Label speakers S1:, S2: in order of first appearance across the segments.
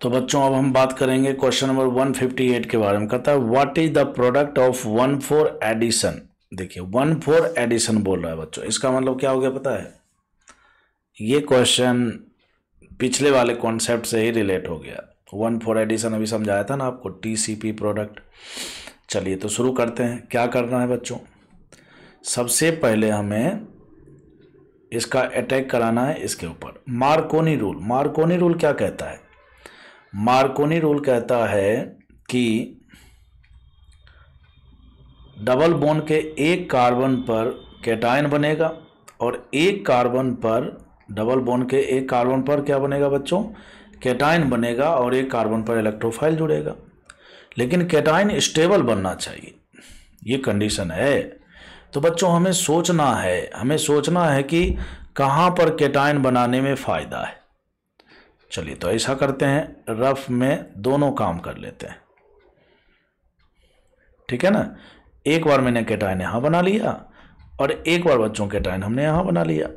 S1: तो बच्चों अब हम बात करेंगे क्वेश्चन नंबर 158 के बारे में। कहता है what is the product of 1,4 edition. देखिए 1,4 एडिशन बोल रहा है बच्चों, इसका मतलब क्या हो गया पता है? ये क्वेश्चन पिछले वाले कॉन्सेप्ट से ही रिलेट हो गया। 1,4 एडिशन अभी समझाया था ना आपको, TCP प्रोडक्ट। चलिए तो शुरू करते हैं। क्या करना है बच्चों, सबसे पहले हमें इसका अटैक कराना है इसके ऊपर। Markovnikov rule. मार्कोनी रूल क्या कहता है? मार्कोनी रूल कहता है कि डबल बॉन्ड के एक कार्बन पर कैटायन बनेगा और एक कार्बन पर, डबल बॉन्ड के एक कार्बन पर क्या बनेगा बच्चों? कैटायन बनेगा और एक कार्बन पर इलेक्ट्रोफाइल जुड़ेगा। लेकिन कैटायन स्टेबल बनना चाहिए, ये कंडीशन है। तो बच्चों हमें सोचना है कि कहाँ पर कैटायन बनाने में फ़ायदा है। चलिए तो ऐसा करते हैं, रफ में दोनों काम कर लेते हैं, ठीक है ना। एक बार मैंने कैटायन यहाँ बना लिया और एक बार बच्चों कैटायन हमने यहाँ बना लिया।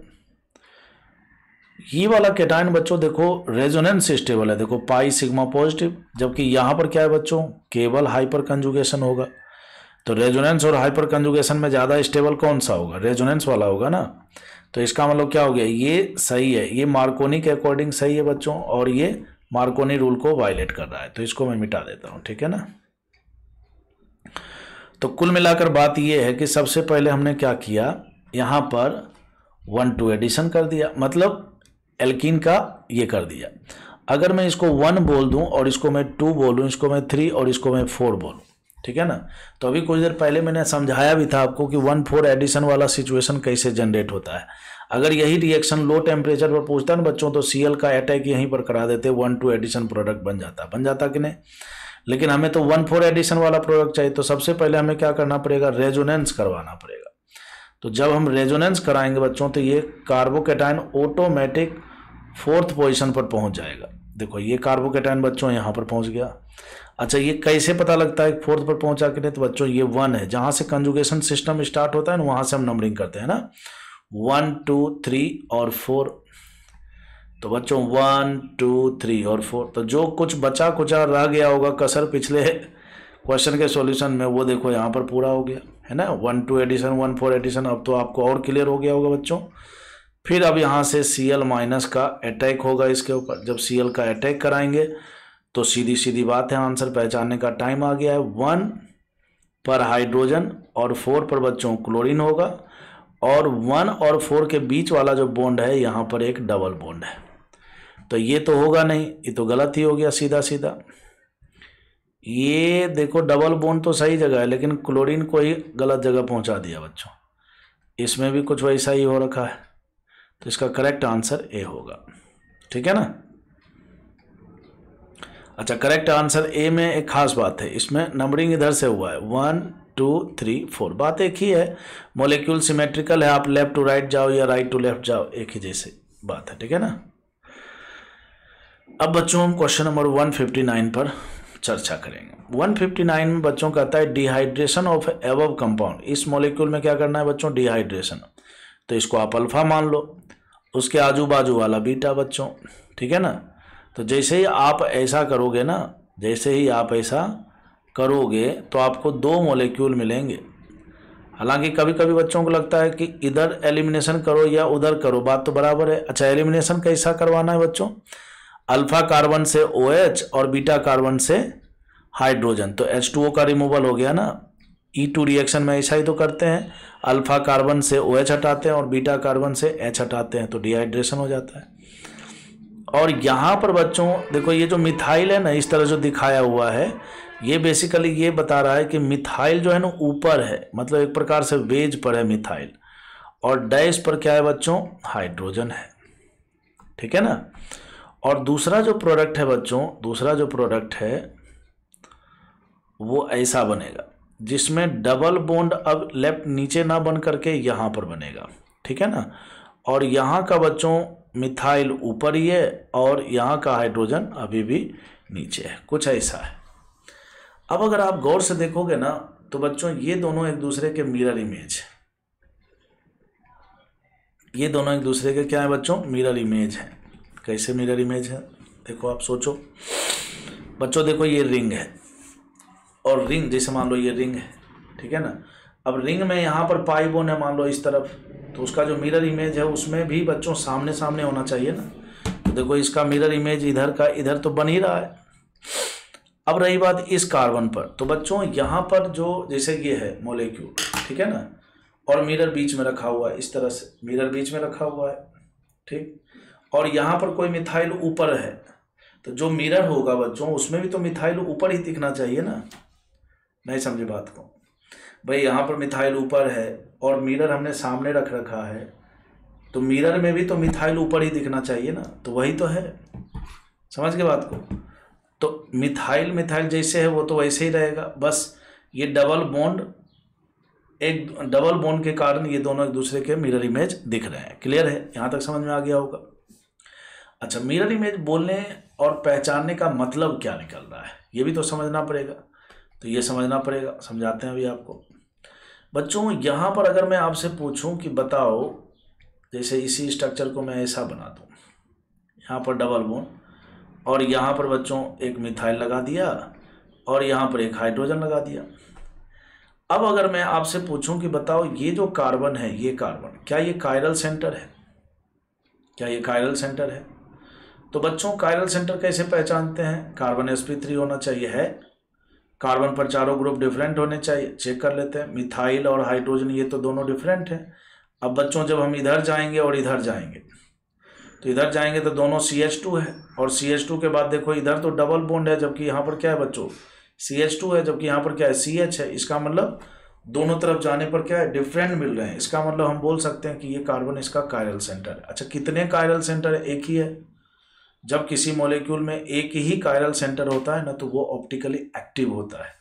S1: ये वाला कैटायन बच्चों देखो रेजोनेंस स्टेबल है, देखो पाई सिग्मा पॉजिटिव, जबकि यहाँ पर क्या है बच्चों? केवल हाइपर कंजुगेशन होगा। तो रेजोनेंस और हाइपर कंजुगेशन में ज़्यादा स्टेबल कौन सा होगा? रेजोनेंस वाला होगा ना। तो इसका मतलब क्या हो गया? ये सही है, ये मार्कोनी के अकॉर्डिंग सही है बच्चों, और ये मार्कोनी रूल को वायलेट कर रहा है। तो इसको मैं मिटा देता हूँ, ठीक है ना। तो कुल मिलाकर बात ये है कि सबसे पहले हमने क्या किया, यहाँ पर 1,2 एडिशन कर दिया, मतलब एल्कीन का ये कर दिया। अगर मैं इसको 1 बोल दूं और इसको मैं 2 बोलूं, इसको मैं 3 और इसको मैं 4 बोलूं, ठीक है ना। तो अभी कुछ देर पहले मैंने समझाया भी था आपको कि 1,4 एडिशन वाला सिचुएशन कैसे जनरेट होता है। अगर यही रिएक्शन लो टेम्परेचर पर पूछता है ना बच्चों, तो Cl का अटैक यहीं पर करा देते, 1,2 एडिशन प्रोडक्ट बन जाता कि नहीं। लेकिन हमें तो 1,4 एडिशन वाला प्रोडक्ट चाहिए, तो सबसे पहले हमें क्या करना पड़ेगा? रेजोनेंस करवाना पड़ेगा। तो जब हम रेजोनेंस कराएंगे बच्चों, तो ये कार्बोकैटायन ऑटोमेटिक 4th पोजीशन पर पहुंच जाएगा। देखो ये कार्बोकैटायन बच्चों यहाँ पर पहुंच गया। अच्छा ये कैसे पता लगता है 4th पर पहुंचा कि नहीं? तो बच्चों ये 1 है, जहां से कंजुगेशन सिस्टम स्टार्ट होता है ना, वहां से हम नंबरिंग करते हैं ना, 1 2 3 और 4। तो बच्चों 1 2 3 और 4, तो जो कुछ बचा कुचा रह गया होगा कसर पिछले क्वेश्चन के सॉल्यूशन में, वो देखो यहाँ पर पूरा हो गया है ना। 1,2 एडिशन 1,4 एडिशन, अब तो आपको और क्लियर हो गया होगा बच्चों। फिर अब यहाँ से Cl माइनस का अटैक होगा इसके ऊपर। जब Cl का अटैक कराएंगे तो सीधी सीधी बात है, आंसर पहचानने का टाइम आ गया है। 1 पर हाइड्रोजन और 4 पर बच्चों क्लोरीन होगा, और 1 और 4 के बीच वाला जो बॉन्ड है यहाँ पर एक डबल बॉन्ड है। तो ये तो होगा नहीं, ये तो गलत ही हो गया सीधा सीधा। ये देखो डबल बॉन्ड तो सही जगह है, लेकिन क्लोरीन को ही गलत जगह पहुंचा दिया बच्चों। इसमें भी कुछ वैसा ही हो रखा है, तो इसका करेक्ट आंसर ए होगा, ठीक है ना। अच्छा करेक्ट आंसर ए में एक खास बात है, इसमें नंबरिंग इधर से हुआ है 1 2 3 4, बात एक ही है। मॉलिक्यूल सिमेट्रिकल है, आप लेफ्ट टू राइट जाओ या राइट टू लेफ्ट जाओ, एक ही जैसे बात है, ठीक है ना। अब बच्चों हम क्वेश्चन नंबर 159 पर चर्चा करेंगे। 159 में बच्चों कहता है डिहाइड्रेशन ऑफ एबव कंपाउंड। इस मॉलिक्यूल में क्या करना है बच्चों? डिहाइड्रेशन। तो इसको आप अल्फा मान लो, उसके आजू बाजू वाला बीटा बच्चों, ठीक है ना। तो जैसे ही आप ऐसा करोगे ना, जैसे ही आप ऐसा करोगे तो आपको 2 मॉलिक्यूल मिलेंगे। हालांकि कभी कभी बच्चों को लगता है कि इधर एलिमिनेशन करो या उधर करो, बात तो बराबर है। अच्छा एलिमिनेशन कैसा करवाना है बच्चों? अल्फा कार्बन से OH और बीटा कार्बन से हाइड्रोजन, तो H2O का रिमूवल हो गया ना। E2 रिएक्शन में ऐसा ही तो करते हैं, अल्फा कार्बन से OH हटाते हैं और बीटा कार्बन से H हटाते हैं, तो डिहाइड्रेशन हो जाता है। और यहाँ पर बच्चों देखो ये जो मिथाइल है ना, इस तरह जो दिखाया हुआ है, ये बेसिकली ये बता रहा है कि मिथाइल जो है ना ऊपर है, मतलब एक प्रकार से वेज पर है मिथाइल, और डैश पर क्या है बच्चों? हाइड्रोजन है, ठीक है ना। और दूसरा जो प्रोडक्ट है बच्चों, दूसरा जो प्रोडक्ट है वो ऐसा बनेगा, जिसमें डबल बॉन्ड अब लेफ्ट नीचे ना बन करके यहाँ पर बनेगा, ठीक है ना। और यहाँ का बच्चों मिथाइल ऊपर ही है और यहाँ का हाइड्रोजन अभी भी नीचे है, कुछ ऐसा है। अब अगर आप गौर से देखोगे ना, तो बच्चों ये दोनों एक दूसरे के मिरर इमेज है। ये दोनों एक दूसरे के क्या है बच्चों? मिरर इमेज है। कैसे मिरर इमेज है? देखो आप सोचो, बच्चों देखो ये रिंग है, और रिंग जैसे मान लो ये रिंग है, ठीक है ना। अब रिंग में यहाँ पर पाई बोन है मान लो इस तरफ, तो उसका जो मिरर इमेज है उसमें भी बच्चों सामने सामने होना चाहिए ना। तो देखो इसका मिरर इमेज इधर का इधर तो बन ही रहा है। अब रही बात इस कार्बन पर, तो बच्चों यहाँ पर जो जैसे ये है मॉलिक्यूल, ठीक है ना, और मिरर बीच में रखा हुआ है, इस तरह से मिरर बीच में रखा हुआ है, ठीक। और यहाँ पर कोई मिथाइल ऊपर है, तो जो मिरर होगा बच्चों उसमें भी तो मिथाइल ऊपर ही दिखना चाहिए ना। नहीं समझे बात को भाई, यहाँ पर मिथाइल ऊपर है और मिरर हमने सामने रख रखा है, तो मिरर में भी तो मिथाइल ऊपर ही दिखना चाहिए ना, तो वही तो है। समझ गए बात को। तो मिथाइल मिथाइल जैसे है वो तो वैसे ही रहेगा, बस ये डबल बॉन्ड, एक डबल बॉन्ड के कारण ये दोनों एक दूसरे के मिरर इमेज दिख रहे हैं। क्लियर है, यहाँ तक समझ में आ गया होगा। अच्छा, मिरर इमेज बोलने और पहचानने का मतलब क्या निकल रहा है ये भी तो समझना पड़ेगा, तो ये समझना पड़ेगा, समझाते हैं अभी आपको। बच्चों यहाँ पर अगर मैं आपसे पूछूं कि बताओ, जैसे इसी स्ट्रक्चर को मैं ऐसा बना दूं, यहाँ पर डबल बॉन्ड और यहाँ पर बच्चों एक मिथाइल लगा दिया और यहाँ पर एक हाइड्रोजन लगा दिया। अब अगर मैं आपसे पूछूं कि बताओ ये जो कार्बन है, ये कार्बन क्या ये कायरल सेंटर है? क्या ये कायरल सेंटर है? तो बच्चों कायरल सेंटर कैसे पहचानते हैं? कार्बन sp3 होना चाहिए, है। कार्बन पर चारों ग्रुप डिफरेंट होने चाहिए, चेक कर लेते हैं। मिथाइल और हाइड्रोजन ये तो दोनों डिफरेंट हैं। अब बच्चों जब हम इधर जाएंगे और इधर जाएंगे, तो इधर जाएंगे तो दोनों CH2 है, और CH2 के बाद देखो इधर तो डबल बॉन्ड है, जबकि यहाँ पर क्या है बच्चों, CH2 है, जबकि यहाँ पर क्या है, CH है। इसका मतलब दोनों तरफ जाने पर क्या है, डिफरेंट मिल रहे हैं। इसका मतलब हम बोल सकते हैं कि ये कार्बन इसका कायरल सेंटर है। अच्छा, कितने कायरल सेंटर है? एक ही है। जब किसी मॉलिक्यूल में एक ही कायरल सेंटर होता है ना, तो वो ऑप्टिकली एक्टिव होता है।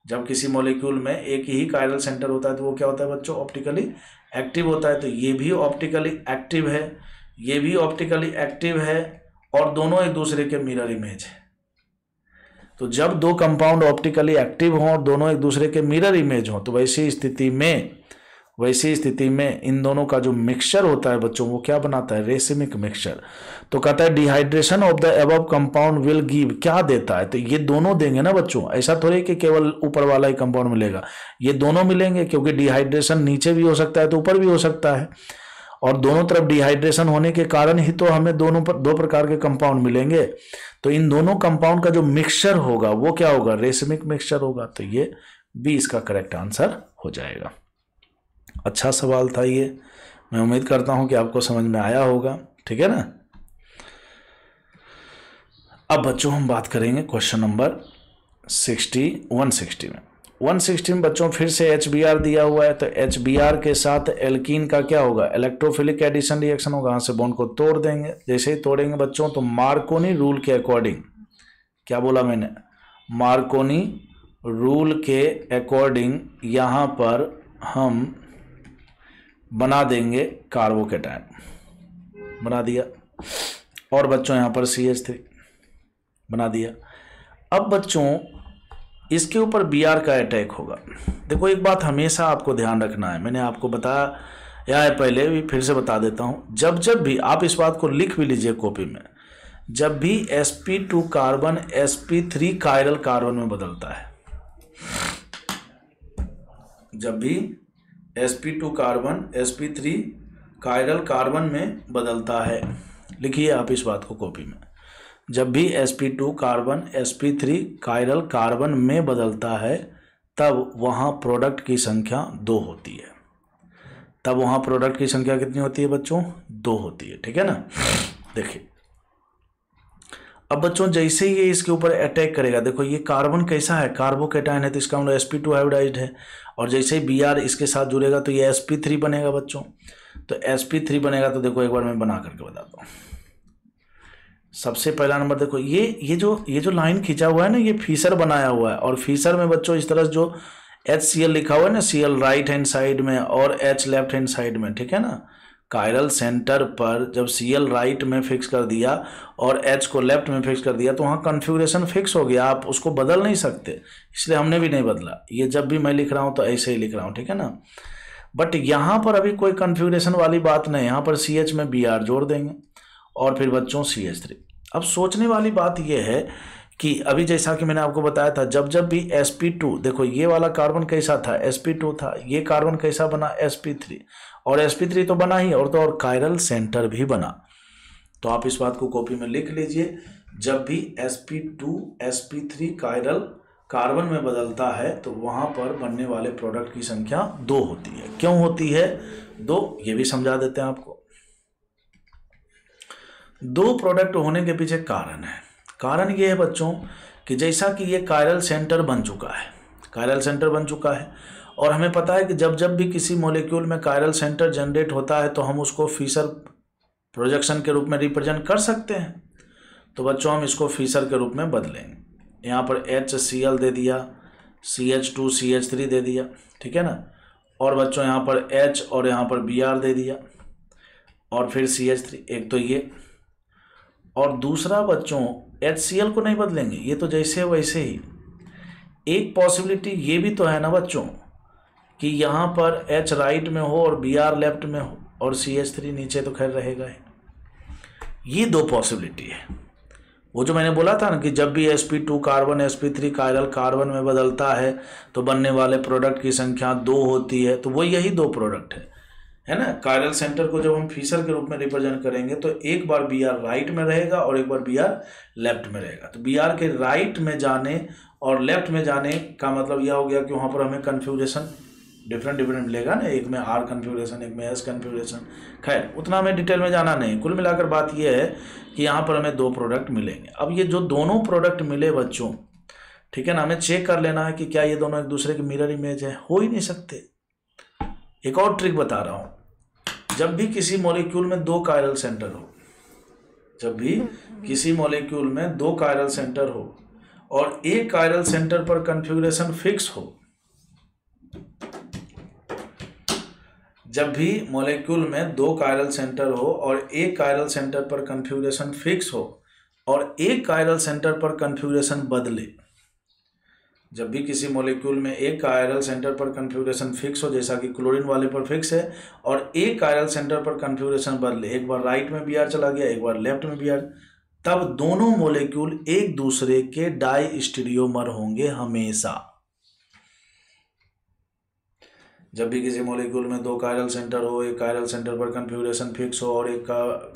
S1: जब किसी मॉलिक्यूल में एक ही कायरल सेंटर होता है तो वो क्या होता है बच्चों, ऑप्टिकली एक्टिव होता है। तो ये भी ऑप्टिकली एक्टिव है, ये भी ऑप्टिकली एक्टिव है, और दोनों एक दूसरे के मिरर इमेज है। तो जब दो कंपाउंड ऑप्टिकली एक्टिव हों और दोनों एक दूसरे के मिरर इमेज हों, तो वैसी स्थिति में इन दोनों का जो मिक्सचर होता है बच्चों, वो क्या बनाता है, रेसिमिक मिक्सचर। तो कहता है dehydration of the above compound will give, क्या देता है, तो ये दोनों देंगे ना बच्चों। ऐसा थोड़ी कि केवल ऊपर वाला ही कंपाउंड मिलेगा, ये दोनों मिलेंगे, क्योंकि डिहाइड्रेशन नीचे भी हो सकता है तो ऊपर भी हो सकता है, और दोनों तरफ डिहाइड्रेशन होने के कारण ही तो हमें दो प्रकार के कंपाउंड मिलेंगे। तो इन दोनों कंपाउंड का जो मिक्सचर होगा वो क्या होगा, रेसिमिक मिक्सचर होगा। तो ये बी इसका करेक्ट आंसर हो जाएगा। अच्छा सवाल था ये, मैं उम्मीद करता हूं कि आपको समझ में आया होगा, ठीक है ना। अब बच्चों हम बात करेंगे क्वेश्चन नंबर 160 में। 160 में बच्चों फिर से HBr दिया हुआ है, तो HBr के साथ एल्कीन का क्या होगा, इलेक्ट्रोफिलिक एडिशन रिएक्शन होगा। यहाँ से बॉन्ड को तोड़ देंगे, जैसे ही तोड़ेंगे बच्चों तो मार्कोनी रूल के अकॉर्डिंग, क्या बोला मैंने, मार्कोनी रूल के अकॉर्डिंग यहाँ पर हम बना देंगे कार्बोकेटायन, बना दिया। और बच्चों यहाँ पर CH3 बना दिया। अब बच्चों इसके ऊपर Br का अटैक होगा। देखो एक बात हमेशा आपको ध्यान रखना है, मैंने आपको बताया है पहले भी, फिर से बता देता हूँ। जब भी आप इस बात को लिख भी लीजिए कॉपी में, जब भी sp2 carbon sp3 chiral carbon में बदलता है, जब भी sp2 carbon sp3 chiral carbon में बदलता है, लिखिए आप इस बात को कॉपी में, जब भी sp2 carbon sp3 chiral carbon में बदलता है तब वहाँ प्रोडक्ट की संख्या 2 होती है। तब वहाँ प्रोडक्ट की संख्या कितनी होती है बच्चों, 2 होती है, ठीक है ना। देखिए अब बच्चों जैसे ही ये इसके ऊपर अटैक करेगा, देखो ये कार्बन कैसा है, कार्बोकेटायन है, तो इसका मतलब sp2 हाइब्रिडाइज्ड है, और जैसे ही Br इसके साथ जुड़ेगा तो ये sp3 बनेगा बच्चों। तो sp3 बनेगा, तो देखो एक बार मैं बना करके बताता हूँ। सबसे पहला नंबर देखो, ये जो लाइन खींचा हुआ है ना, ये फीसर बनाया हुआ है, और फीसर में बच्चों इस तरह जो HCl लिखा हुआ है ना, Cl राइट हैंड साइड में और H लेफ्ट हैंड साइड में, ठीक है ना। कायरल सेंटर पर जब Cl राइट में फिक्स कर दिया और H को लेफ्ट में फिक्स कर दिया, तो वहाँ कन्फिगरेशन फिक्स हो गया, आप उसको बदल नहीं सकते, इसलिए हमने भी नहीं बदला। ये जब भी मैं लिख रहा हूँ तो ऐसे ही लिख रहा हूँ, ठीक है ना। बट यहाँ पर अभी कोई कन्फिगरेशन वाली बात नहीं, यहाँ पर CH में Br जोड़ देंगे और फिर बच्चों CH3। अब सोचने वाली बात यह है कि अभी जैसा कि मैंने आपको बताया था, जब जब भी sp2, देखो ये वाला कार्बन कैसा था, sp2 था, ये कार्बन कैसा बना, sp3, और sp3 तो बना ही, और तो और कायरल सेंटर भी बना। तो आप इस बात को कॉपी में लिख लीजिए, जब भी sp2 sp3 कायरल कार्बन में बदलता है तो वहां पर बनने वाले प्रोडक्ट की संख्या 2 होती है। क्यों होती है 2, ये भी समझा देते हैं आपको। 2 प्रोडक्ट होने के पीछे कारण है। कारण ये है बच्चों कि जैसा कि ये कायरल सेंटर बन चुका है, कायरल सेंटर बन चुका है, और हमें पता है कि जब जब भी किसी मॉलिक्यूल में कायरल सेंटर जनरेट होता है तो हम उसको फिशर प्रोजेक्शन के रूप में रिप्रेजेंट कर सकते हैं। तो बच्चों हम इसको फिशर के रूप में बदलेंगे। यहाँ पर HCl दे दिया, CH2 CH3 दे दिया, ठीक है ना, और बच्चों यहाँ पर H और यहाँ पर Br दे दिया, और फिर CH3, एक तो ये, और दूसरा बच्चों HCl को नहीं बदलेंगे, ये तो जैसे वैसे ही। एक पॉसिबिलिटी ये भी तो है ना बच्चों कि यहाँ पर H राइट में हो और Br लेफ्ट में हो, और CH3 नीचे तो खैर रहेगा ही। ये 2 पॉसिबिलिटी है। वो जो मैंने बोला था ना कि जब भी sp2 carbon sp3 chiral carbon में बदलता है तो बनने वाले प्रोडक्ट की संख्या 2 होती है, तो वो यही 2 प्रोडक्ट है ना। कायरल सेंटर को जब हम फिशर के रूप में रिप्रेजेंट करेंगे तो एक बार Br राइट में रहेगा और एक बार Br लेफ्ट में रहेगा। तो Br के राइट में जाने और लेफ्ट में जाने का मतलब यह हो गया कि वहाँ पर हमें कन्फ्यूजेशन डिफरेंट मिलेगा ना, एक में R कन्फ्यूरेशन, एक में S कन्फ्यूरेशन। खैर उतना हमें डिटेल में जाना नहीं, कुल मिलाकर बात यह है कि यहाँ पर हमें 2 प्रोडक्ट मिलेंगे। अब ये जो दोनों प्रोडक्ट मिले बच्चों, ठीक है ना, हमें चेक कर लेना है कि क्या ये दोनों एक दूसरे की मिरर इमेज है। हो ही नहीं सकते। एक और ट्रिक बता रहा हूँ, जब भी किसी मॉलिक्यूल में 2 कायरल सेंटर हो, जब भी किसी मॉलिक्यूल में 2 कायरल सेंटर हो और एक कायरल सेंटर पर कन्फ्यूरेशन फिक्स हो, जब भी मॉलिक्यूल में 2 कायरल सेंटर हो और एक कायरल सेंटर पर कन्फ्यूरेशन फिक्स हो और एक कायरल सेंटर पर कन्फ्यूरेशन बदले, जब भी किसी मॉलिक्यूल में एक कायरल सेंटर पर कन्फ्यूरेशन फिक्स हो, जैसा कि क्लोरीन वाले पर फिक्स है, और एक कायरल सेंटर पर कन्फ्यूरेशन बदले, एक बार राइट में Br चला गया, एक बार लेफ्ट में Br, तब दोनों मॉलिक्यूल एक दूसरे के डाई स्टीरियोमर होंगे हमेशा। जब भी किसी मॉलिक्यूल में 2 कायरल सेंटर हो, एक कायरल सेंटर पर कन्फ्यूरेशन फिक्स हो और एक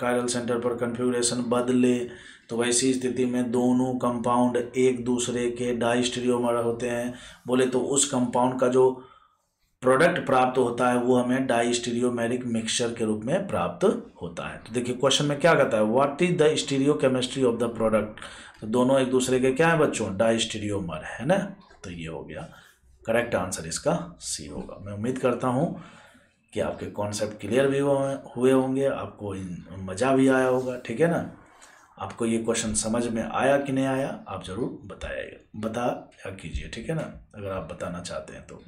S1: कायरल सेंटर पर कन्फ्यूरेशन बदले, तो वैसी स्थिति में दोनों कंपाउंड एक दूसरे के डाइस्टीरियोमर होते हैं। बोले तो उस कंपाउंड का जो प्रोडक्ट प्राप्त होता है वो हमें डाइस्टीरियोमेरिक मिक्सचर के रूप में प्राप्त होता है। तो देखिए क्वेश्चन में क्या कहता है, what is the stereochemistry of the product. तो दोनों एक दूसरे के क्या है बच्चों, डाइस्टीरियोमर है ना। तो ये हो गया करेक्ट आंसर, इसका सी होगा। मैं उम्मीद करता हूँ कि आपके कॉन्सेप्ट क्लियर भी हुए होंगे, आपको मज़ा भी आया होगा, ठीक है ना। आपको ये क्वेश्चन समझ में आया कि नहीं आया आप ज़रूर बताया कीजिए, ठीक है ना, अगर आप बताना चाहते हैं तो।